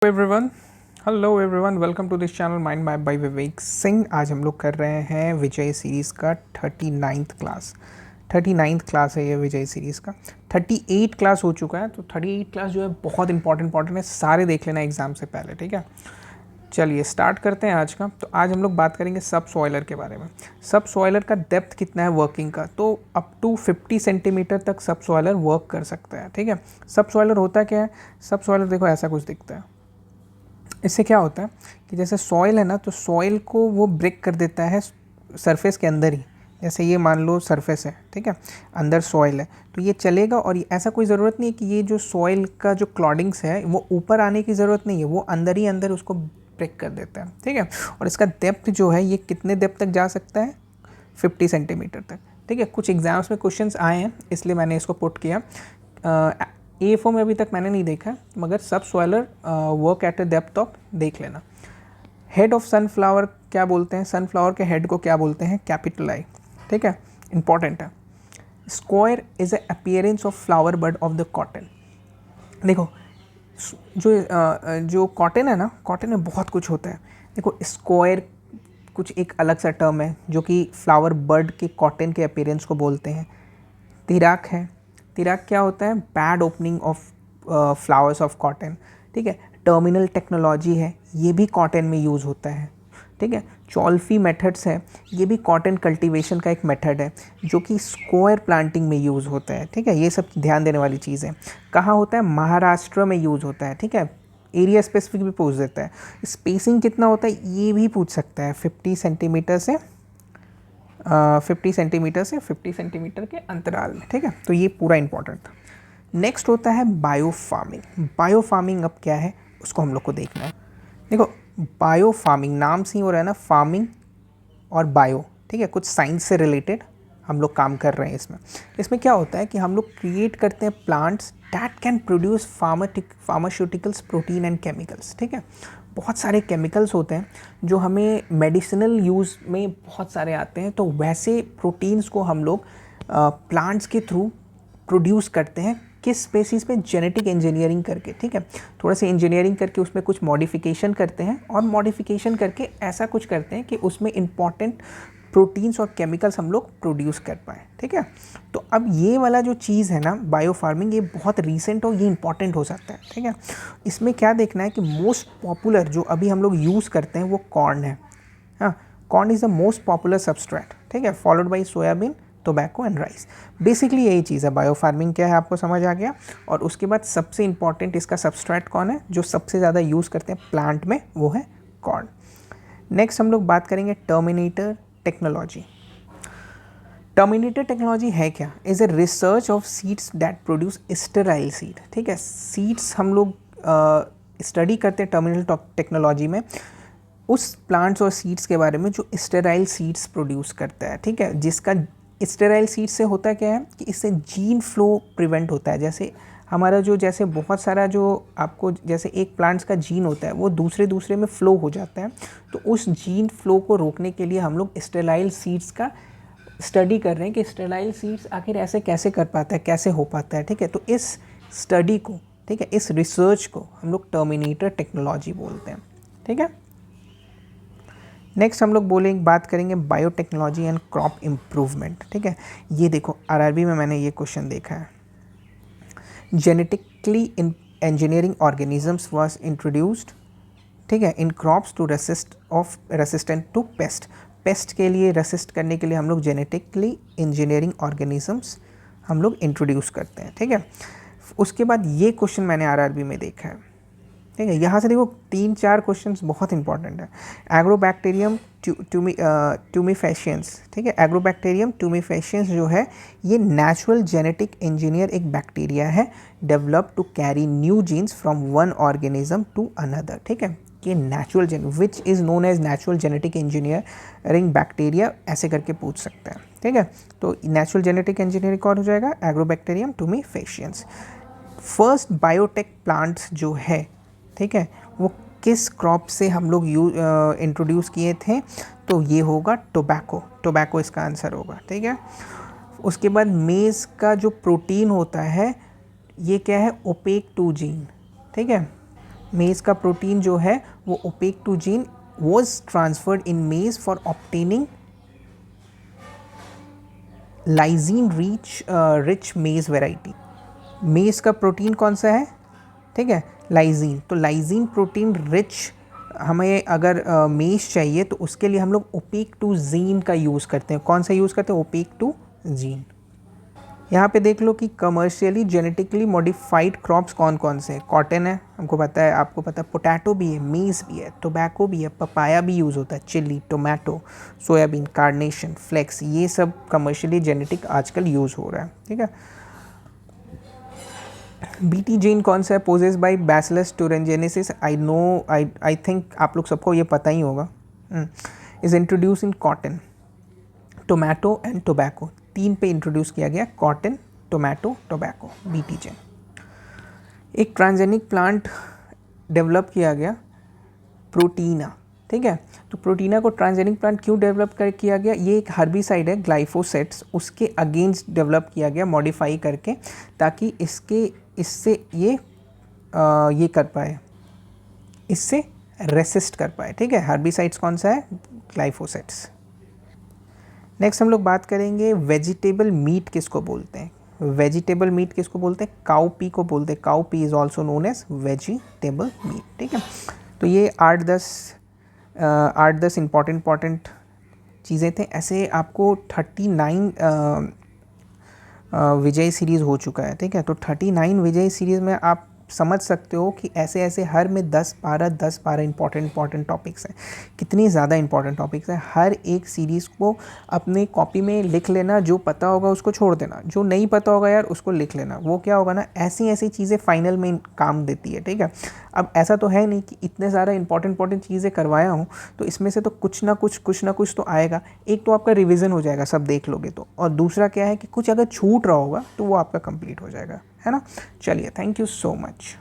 Everyone hello everyone, welcome to this channel mind map by Vivek Singh. आज हम लोग कर रहे हैं विजय सीरीज़ का 39th क्लास है ये विजय सीरीज़ का। 38 क्लास हो चुका है, तो 38 क्लास जो है बहुत इंपॉर्टेंट है, सारे देख लेना एग्ज़ाम से पहले, ठीक है। चलिए स्टार्ट करते हैं आज का। तो आज हम लोग बात करेंगे सब सॉइलर के बारे में। सब सॉइलर का डेप्थ कितना है वर्किंग का, तो अप टू 50 सेंटीमीटर तक सब सॉइलर वर्क कर सकता है, ठीक है। सब सॉइलर होता क्या है? सब सॉइलर देखो ऐसा कुछ दिखता है। इससे क्या होता है कि जैसे सॉइल है ना, तो सॉइल को वो ब्रेक कर देता है सरफेस के अंदर ही। जैसे ये मान लो सरफेस है, ठीक है, अंदर सॉइल है, तो ये चलेगा। और ये ऐसा कोई ज़रूरत नहीं है कि ये जो सॉइल का जो क्लॉडिंग्स है वो ऊपर आने की ज़रूरत नहीं है, वो अंदर ही अंदर उसको ब्रेक कर देता है, ठीक है। और इसका डेप्थ जो है ये कितने डेप्थ तक जा सकता है? 50 सेंटीमीटर तक, ठीक है। कुछ एग्जाम्स में क्वेश्चंस आए हैं, इसलिए मैंने इसको पुट किया। A4 में अभी तक मैंने नहीं देखा, मगर सब सॉइलर work at a depth of देख लेना। हेड ऑफ सनफ्लावर क्या बोलते हैं? सनफ्लावर के हेड को क्या बोलते हैं? कैपिटल आई, ठीक है, इंपॉर्टेंट है। Square is a appearance of flower bud of the cotton. देखो जो कॉटन है ना, कॉटन में बहुत कुछ होता है। देखो स्क्वायर कुछ एक अलग सा टर्म है जो कि फ्लावर बर्ड के कॉटन के अपीयरेंस को बोलते हैं। तिराक है, तिराक क्या होता है? Bad opening of flowers of cotton, ठीक है। टर्मिनल टेक्नोलॉजी है, ये भी कॉटन में यूज़ होता है, ठीक है। चॉल्फी मेथड्स है, ये भी कॉटन कल्टीवेशन का एक मेथड है जो कि स्क्वायर प्लांटिंग में यूज़ होता है, ठीक है। ये सब ध्यान देने वाली चीज़ है। कहाँ होता है? महाराष्ट्र में यूज़ होता है, ठीक है। एरिया स्पेसिफिक भी पूछ देता है। स्पेसिंग कितना होता है ये भी पूछ सकता है, 50 सेंटीमीटर से 50 सेंटीमीटर के अंतराल में, ठीक है। तो ये पूरा इंपॉर्टेंट था। नेक्स्ट होता है बायो फार्मिंग। बायो फार्मिंग अब क्या है उसको हम लोग को देखना है। देखो बायो फार्मिंग नाम से ही हो रहा है ना, फार्मिंग और बायो, ठीक है, कुछ साइंस से रिलेटेड हम लोग काम कर रहे हैं इसमें। इसमें क्या होता है कि हम लोग क्रिएट करते हैं plants that can produce pharmaceuticals, protein and chemicals, ठीक है। बहुत सारे केमिकल्स होते हैं जो हमें मेडिसिनल यूज़ में बहुत सारे आते हैं, तो वैसे प्रोटीन्स को हम लोग प्लांट्स के थ्रू प्रोड्यूस करते हैं। किस बेसिस पे? जेनेटिक इंजीनियरिंग करके, ठीक है। थोड़ा सा इंजीनियरिंग करके उसमें कुछ मॉडिफिकेशन करते हैं, और मॉडिफिकेशन करके ऐसा कुछ करते हैं कि उसमें इंपॉर्टेंट प्रोटीन्स और केमिकल्स हम लोग प्रोड्यूस कर पाएँ, ठीक है। तो अब ये वाला जो चीज़ है ना बायो फार्मिंग, ये बहुत रीसेंट और ये इंपॉर्टेंट हो सकता है, ठीक है। इसमें क्या देखना है कि मोस्ट पॉपुलर जो अभी हम लोग यूज़ करते हैं वो कॉर्न है। हाँ, corn is the most popular substrate, ठीक है, followed by soybean, tobacco and rice. Basically यही चीज़ है। बायो फार्मिंग क्या है आपको समझ आ गया। और उसके बाद सबसे इंपॉर्टेंट इसका सबस्ट्रेट कौन है जो सबसे ज़्यादा यूज़ करते हैं प्लांट में? वो है कॉर्न। नेक्स्ट हम लोग बात करेंगे टर्मिनेटर टेक्नोलॉजी। टर्मिनेटर टेक्नोलॉजी है क्या? Is a research of seeds that produce sterile seed, ठीक है। सीड्स हम लोग स्टडी करते हैं टर्मिनेटर टेक्नोलॉजी में उस प्लांट्स और सीड्स के बारे में जो स्टेराइल सीड्स प्रोड्यूस करता है, ठीक है। जिसका स्टेराइल सीड से होता क्या है कि इससे जीन फ्लो प्रिवेंट होता है। जैसे हमारा जो जैसे बहुत सारा जो आपको जैसे एक प्लांट्स का जीन होता है वो दूसरे में फ्लो हो जाता है, तो उस जीन फ्लो को रोकने के लिए हम लोग स्टेराइल सीड्स का स्टडी कर रहे हैं कि स्टेराइल सीड्स आखिर ऐसे कैसे कर पाता है, कैसे हो पाता है, ठीक है। तो इस स्टडी को, ठीक है, इस रिसर्च को हम लोग टर्मिनेटर टेक्नोलॉजी बोलते हैं, ठीक है। नेक्स्ट हम लोग बात करेंगे बायोटेक्नोलॉजी एंड क्रॉप इम्प्रूवमेंट, ठीक है। ये देखो आरआरबी में मैंने ये क्वेश्चन देखा है। Genetically engineering organisms was introduced, ठीक है, in crops to resistant to pest. Pest के लिए रेसिस्ट करने के लिए हम लोग जेनेटिकली इंजीनियरिंग ऑर्गेनिजम्स हम लोग इंट्रोड्यूस करते हैं, ठीक है। उसके बाद ये क्वेश्चन मैंने आरआरबी में देखा है, ठीक है। यहाँ से देखो 3-4 क्वेश्चंस बहुत इंपॉर्टेंट है। एग्रोबैक्टीरियम ट्यूमिफेशियंस, ठीक है। एग्रोबैक्टीरियम ट्यूमिफेशियंस जो है ये नेचुरल जेनेटिक इंजीनियर एक बैक्टीरिया है, develop to carry new genes from one organism to another, ठीक है। ये natural which is known as natural genetic engineering bacteria, ऐसे करके पूछ सकते हैं, ठीक है। तो नेचुरल जेनेटिक इंजीनियरिंग कौन हो जाएगा? Agrobacterium tumefaciens. First biotech plants जो है, ठीक है, वो किस क्रॉप से हम लोग इंट्रोड्यूस किए थे? तो ये होगा टोबैको, टोबैको इसका आंसर होगा, ठीक है। उसके बाद मेज़ का जो प्रोटीन होता है ये क्या है? ओपेक 2 जीन, ठीक है। मेज़ का प्रोटीन जो है वो opaque two gene was transferred in maize for obtaining lysine rich maize variety. Maize का प्रोटीन कौन सा है, ठीक है, लाइजीन। तो लाइजीन प्रोटीन रिच हमें अगर मेज़ चाहिए तो उसके लिए हम लोग ओपेक टू जीन का यूज़ करते हैं। कौन सा यूज़ करते हैं, ओपेक टू जीन। यहाँ पे देख लो कि कमर्शियली जेनेटिकली मॉडिफाइड क्रॉप्स कौन कौन से हैं। कॉटन है, हमको पता है, आपको पता है, पोटैटो भी है, मेज़ भी है, टोबैको भी है, पपाया भी यूज़ होता है, chilli, tomato, soybean, carnation, flax, ये सब कमर्शियली जेनेटिक आजकल यूज़ हो रहा है, ठीक है। बीटी जीन कौन सा है, possess by bacillus thuringiensis, I think आप लोग सबको ये पता ही होगा। Is introduce in cotton, tomato and tobacco, 3 पे इंट्रोड्यूस किया गया, cotton, tomato, tobacco, BT gene. एक ट्रांसजेनिक प्लांट डेवलप किया गया, प्रोटीना, ठीक है। तो प्रोटीना को ट्रांसजेनिक प्लांट क्यों डेवलप किया गया, ये एक हर्बिसाइड है ग्लाइफोसेट्स, उसके अगेंस्ट डेवलप किया गया मॉडिफाई करके, ताकि इससे ये कर पाए, इससे रेसिस्ट कर पाए, ठीक है। हर्बिसाइड्स कौन सा है, ग्लाइफोसेट्स। नेक्स्ट हम लोग बात करेंगे वेजिटेबल मीट किसको बोलते हैं। वेजिटेबल मीट किसको बोलते हैं, काउ पी को बोलते हैं। Cowpea is also known as vegetable meat, ठीक है। तो ये 8-10 इंपॉर्टेंट चीज़ें थे। ऐसे आपको 39 विजय सीरीज़ हो चुका है, ठीक है। तो 39 विजय सीरीज़ में आप समझ सकते हो कि ऐसे ऐसे हर में 10-12 इंपॉर्टेंट टॉपिक्स हैं। कितनी ज़्यादा इंपॉर्टेंट टॉपिक्स हैं। हर एक सीरीज़ को अपने कॉपी में लिख लेना, जो पता होगा उसको छोड़ देना, जो नहीं पता होगा यार उसको लिख लेना। वो क्या होगा ना, ऐसी चीज़ें फाइनल में काम देती है, ठीक है। अब ऐसा तो है नहीं कि इतने सारा इंपॉर्टेंट चीज़ें करवाया हूँ तो इसमें से तो कुछ ना कुछ तो आएगा। एक तो आपका रिविज़न हो जाएगा, सब देख लोगे तो, और दूसरा क्या है कि कुछ अगर छूट रहा होगा तो वो आपका कंप्लीट हो जाएगा, है ना। चलिए, थैंक यू सो मच।